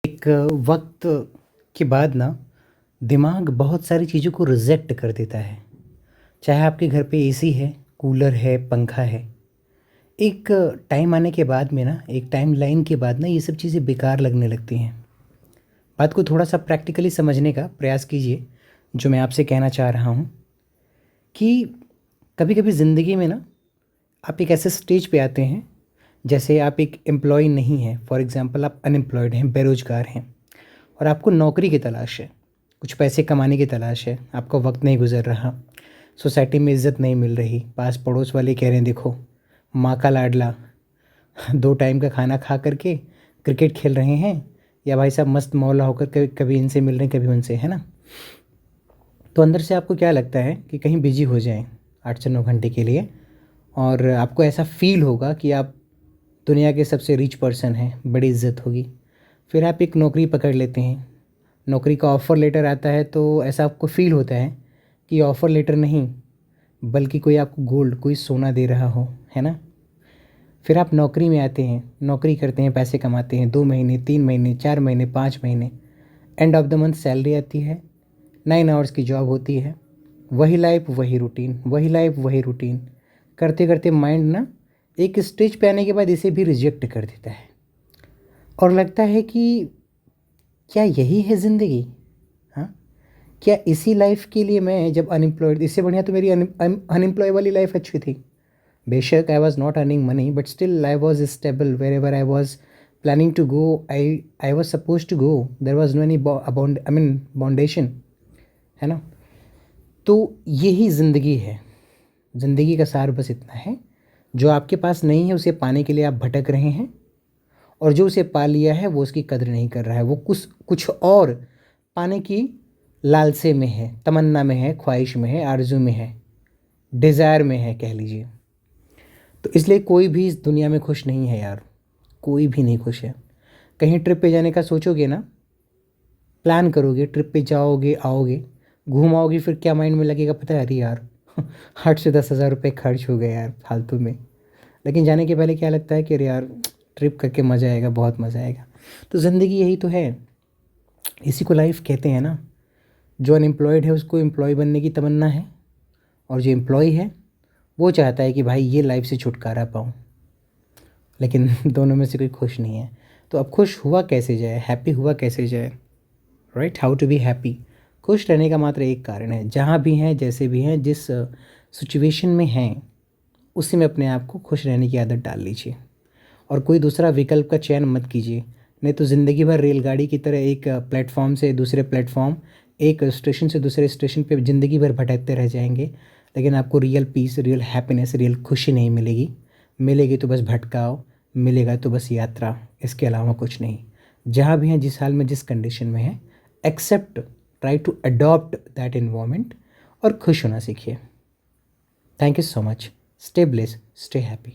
एक वक्त के बाद ना दिमाग बहुत सारी चीज़ों को रिजेक्ट कर देता है। चाहे आपके घर पे एसी है, कूलर है, पंखा है। एक टाइम आने के बाद में ना, एक टाइम लाइन के बाद ना ये सब चीज़ें बेकार लगने लगती हैं। बात को थोड़ा सा प्रैक्टिकली समझने का प्रयास कीजिए। जो मैं आपसे कहना चाह रहा हूँ कि कभी कभी ज़िंदगी में ना आप एक ऐसे स्टेज पे आते हैं, जैसे आप एक एम्प्लॉय नहीं हैं, फॉर एग्ज़ाम्पल आप अनएम्प्लॉयड हैं, बेरोज़गार हैं और आपको नौकरी की तलाश है, कुछ पैसे कमाने की तलाश है, आपका वक्त नहीं गुजर रहा, सोसाइटी में इज़्ज़त नहीं मिल रही, पास पड़ोस वाले कह रहे हैं देखो माँ का लाडला, 2 टाइम का खाना खा करके क्रिकेट खेल रहे हैं, या भाई साहब मस्त मौला होकर कभी कभी इनसे मिल रहे हैं, कभी उनसे, है ना। तो अंदर से आपको क्या लगता है कि कहीं बिजी हो जाएं 8 से 9 घंटे के लिए, और आपको ऐसा फ़ील होगा कि आप दुनिया के सबसे रिच पर्सन हैं, बड़ी इज़्ज़त होगी। फिर आप एक नौकरी पकड़ लेते हैं, नौकरी का ऑफ़र लेटर आता है तो ऐसा आपको फ़ील होता है कि ऑफ़र लेटर नहीं, बल्कि कोई आपको गोल्ड, कोई सोना दे रहा हो, है ना। फिर आप नौकरी में आते हैं, नौकरी करते हैं, पैसे कमाते हैं, 2 महीने, 3 महीने, 4 महीने, 5 महीने, end of the month salary आती है, 9 आवर्स की जॉब होती है, वही लाइफ वही रूटीन, वही लाइफ वही रूटीन, करते करते माइंड ना एक स्टेज पे आने के बाद इसे भी रिजेक्ट कर देता है और लगता है कि क्या यही है ज़िंदगी। हाँ, क्या इसी लाइफ के लिए मैं जब अनएम्प्लॉयड, इससे बढ़िया तो मेरी अनएम्प्लॉय वाली लाइफ अच्छी थी। बेशक I was not earning money, but still I was stable wherever I was planning to go. I was suppose to go, there was no any boundation, है ना। तो यही ज़िंदगी है। ज़िंदगी का सार बस इतना है, जो आपके पास नहीं है उसे पाने के लिए आप भटक रहे हैं, और जो उसे पा लिया है वो उसकी कदर नहीं कर रहा है, वो कुछ कुछ और पाने की लालसे में है, तमन्ना में है, ख्वाहिश में है, आरज़ू में है, डिज़ायर में है कह लीजिए। तो इसलिए कोई भी इस दुनिया में खुश नहीं है यार, कोई भी नहीं खुश है। कहीं ट्रिप पे जाने का सोचोगे ना, प्लान करोगे, ट्रिप पे जाओगे, आओगे, घूम आओगे, फिर क्या माइंड में लगेगा पता है, अरे यार 8 से 10 हज़ार रुपये खर्च हो गए यार फालतू में। लेकिन जाने के पहले क्या लगता है कि अरे यार ट्रिप करके मज़ा आएगा, बहुत मज़ा आएगा। तो ज़िंदगी यही तो है, इसी को लाइफ कहते हैं ना। जो अनएम्प्लॉयड है उसको एम्प्लॉय बनने की तमन्ना है, और जो एम्प्लॉय है वो चाहता है कि भाई ये लाइफ से छुटकारा पाऊँ, लेकिन दोनों में से कोई खुश नहीं है। तो अब खुश हुआ कैसे जाए, हैप्पी हुआ कैसे जाए, right. How to be happy. खुश रहने का मात्र एक कारण है, जहाँ भी हैं, जैसे भी हैं, जिस सिचुएशन में हैं, उसी में अपने आप को खुश रहने की आदत डाल लीजिए, और कोई दूसरा विकल्प का चयन मत कीजिए। नहीं तो ज़िंदगी भर रेलगाड़ी की तरह एक प्लेटफॉर्म से दूसरे प्लेटफॉर्म, एक स्टेशन से दूसरे स्टेशन पे ज़िंदगी भर भटकते रह जाएंगे, लेकिन आपको real piece, real happiness, real खुशी नहीं मिलेगी। मिलेगी तो बस भटकाव, मिलेगा तो बस यात्रा, इसके अलावा कुछ नहीं। जहाँ भी हैं, जिस हाल में, जिस कंडीशन में है, accept, try to adopt that environment, और खुश होना सीखिए। Thank you so much. Stay blessed, stay happy.